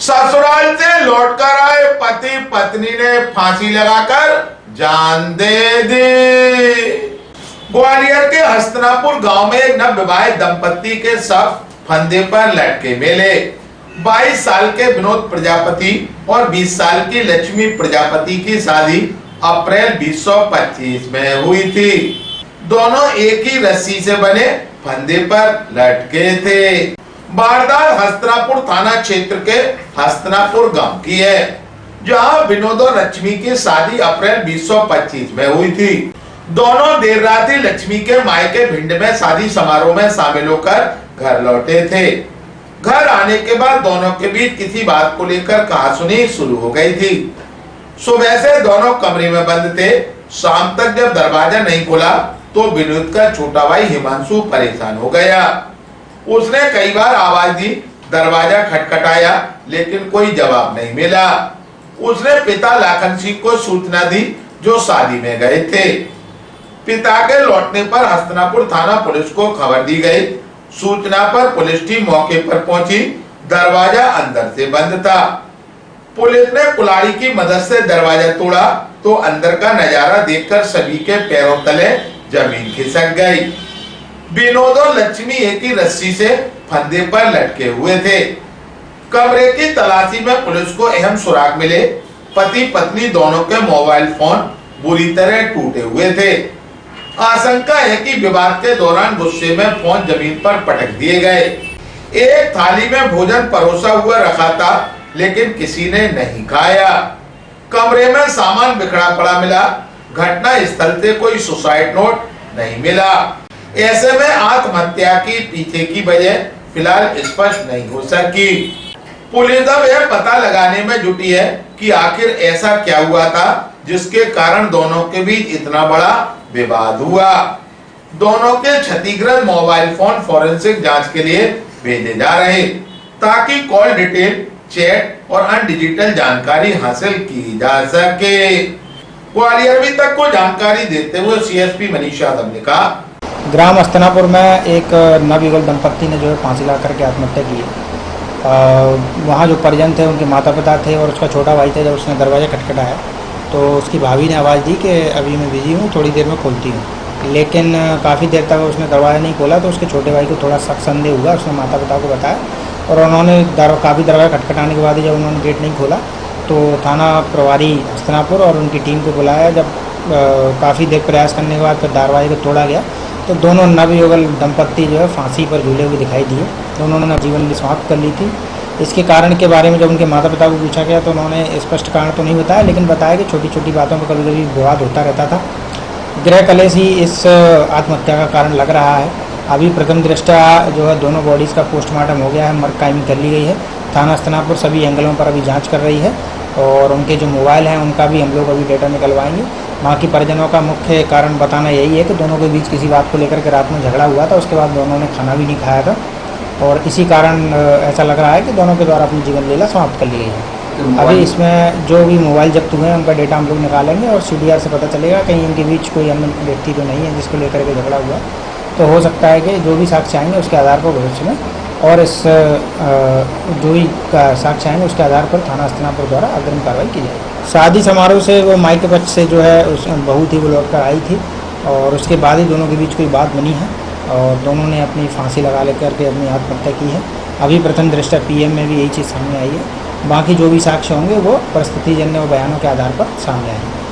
ससुराल से लौटकर आए पति पत्नी ने फांसी लगाकर जान दे दी। ग्वालियर के हस्तनापुर गांव में एक नवविवाहित दंपत्ति के शव फंदे पर लटके मिले। 22 साल के विनोद प्रजापति और 20 साल की लक्ष्मी प्रजापति की शादी अप्रैल 2025 में हुई थी। दोनों एक ही रस्सी से बने फंदे पर लटके थे। वारदात हस्तनापुर थाना क्षेत्र के हस्तनापुर गांव की है, जहां विनोद और लक्ष्मी की शादी अप्रैल 2025 में हुई थी। दोनों देर रात ही लक्ष्मी के मायके भिंड में शादी समारोह में शामिल होकर घर लौटे थे। घर आने के बाद दोनों के बीच किसी बात को लेकर कहासुनी शुरू हो गई थी। सुबह से दोनों कमरे में बंद थे। शाम तक जब दरवाजा नहीं खुला तो विनोद का छोटा भाई हिमांशु परेशान हो गया। उसने कई बार आवाज दी, दरवाजा खटखटाया, लेकिन कोई जवाब नहीं मिला। उसने पिता लाखन सिंह को सूचना दी, जो शादी में गए थे। पिता के लौटने पर हस्तनापुर थाना पुलिस को खबर दी गई। सूचना पर पुलिस टीम मौके पर पहुंची। दरवाजा अंदर से बंद था। पुलिस ने कुल्हाड़ी की मदद से दरवाजा तोड़ा तो अंदर का नजारा देखकर सभी के पैरों तले जमीन खिसक गई। विनोद और लक्ष्मी एक ही रस्सी से फंदे पर लटके हुए थे। कमरे की तलाशी में पुलिस को अहम सुराग मिले। पति पत्नी दोनों के मोबाइल फोन बुरी तरह टूटे हुए थे। आशंका है कि विवाद के दौरान गुस्से में फोन जमीन पर पटक दिए गए। एक थाली में भोजन परोसा हुआ रखा था, लेकिन किसी ने नहीं खाया। कमरे में सामान बिखरा पड़ा मिला। घटना स्थल से कोई सुसाइड नोट नहीं मिला। ऐसे में आत्महत्या की पीछे की वजह फिलहाल स्पष्ट नहीं हो सकी। पुलिस अब यह पता लगाने में जुटी है कि आखिर ऐसा क्या हुआ था जिसके कारण दोनों के बीच इतना बड़ा विवाद हुआ। दोनों के क्षतिग्रस्त मोबाइल फोन फॉरेंसिक जांच के लिए भेजे जा रहे, ताकि कॉल डिटेल, चैट और अन्य डिजिटल जानकारी हासिल की जा सके। ग्वालियर में तक को जानकारी देते हुए सीएसपी मनीष यादव ने कहा, ग्राम हस्तनापुर में एक नवयुवक दंपत्ति ने जो है फांसी लगा करके आत्महत्या की है। वहाँ जो परिजन थे, उनके माता पिता थे और उसका छोटा भाई था। जब उसने दरवाज़ा खटखटाया तो उसकी भाभी ने आवाज़ दी कि अभी मैं बिजी हूँ, थोड़ी देर में खोलती हूँ। लेकिन काफ़ी देर तक उसने दरवाज़ा नहीं खोला तो उसके छोटे भाई को थोड़ा शक संदेह हुआ। उसने माता पिता को बताया और उन्होंने काफ़ी दरवाज़ा खटखटाने के बाद जब उन्होंने गेट नहीं खोला तो थाना प्रभारी हस्तनापुर और उनकी टीम को बुलाया। जब काफ़ी देर प्रयास करने के बाद फिर दरवाजे को तोड़ा गया तो दोनों नवयुवक दंपत्ति जो है फांसी पर झूले हुए दिखाई दिए। दोनों ने जीवन की समाप्त कर ली थी। इसके कारण के बारे में जब उनके माता पिता को पूछा गया तो उन्होंने स्पष्ट कारण तो नहीं बताया, लेकिन बताया कि छोटी छोटी बातों पर कभी कभी विवाद होता रहता था। गृह कलेश ही इस आत्महत्या का कारण लग रहा है। अभी प्रथम दृष्टया जो है दोनों बॉडीज़ का पोस्टमार्टम हो गया है, मर्ग कायमी कर ली गई है। थाना हस्तनापुर सभी एंगलों पर अभी जाँच कर रही है और उनके जो मोबाइल हैं उनका भी हम लोग अभी डेटा निकलवाएंगे। बाकी परिजनों का मुख्य कारण बताना यही है कि दोनों के बीच किसी बात को लेकर के रात में झगड़ा हुआ था। उसके बाद दोनों ने खाना भी नहीं खाया था और इसी कारण ऐसा लग रहा है कि दोनों के द्वारा अपनी जीवन लीला समाप्त कर ली गई है। अभी इसमें जो भी मोबाइल जब्त हुए हैं उनका डेटा हम लोग निकालेंगे और CDR से पता चलेगा कहीं इनके बीच कोई अन्य व्यक्ति तो नहीं है जिसको लेकर के झगड़ा हुआ। तो हो सकता है कि जो भी साक्ष्य आएंगे उसके आधार पर भविष्य में और इस जो भी साक्ष्य आएंगे उसके आधार पर थाना हस्तनापुर द्वारा अग्रिम कार्रवाई की जाएगी। शादी समारोह से वो मायके पक्ष से जो है उस बहू थी, वो लौट कर आई थी और उसके बाद ही दोनों के बीच कोई बात बनी है और दोनों ने अपनी फांसी लगा लेकर के अपनी आत्महत्या की है। अभी प्रथम दृष्टया PM में भी यही चीज़ सामने आई है। बाकी जो भी साक्ष्य होंगे वो परिस्थितिजन्य बयानों के आधार पर सामने आएंगे।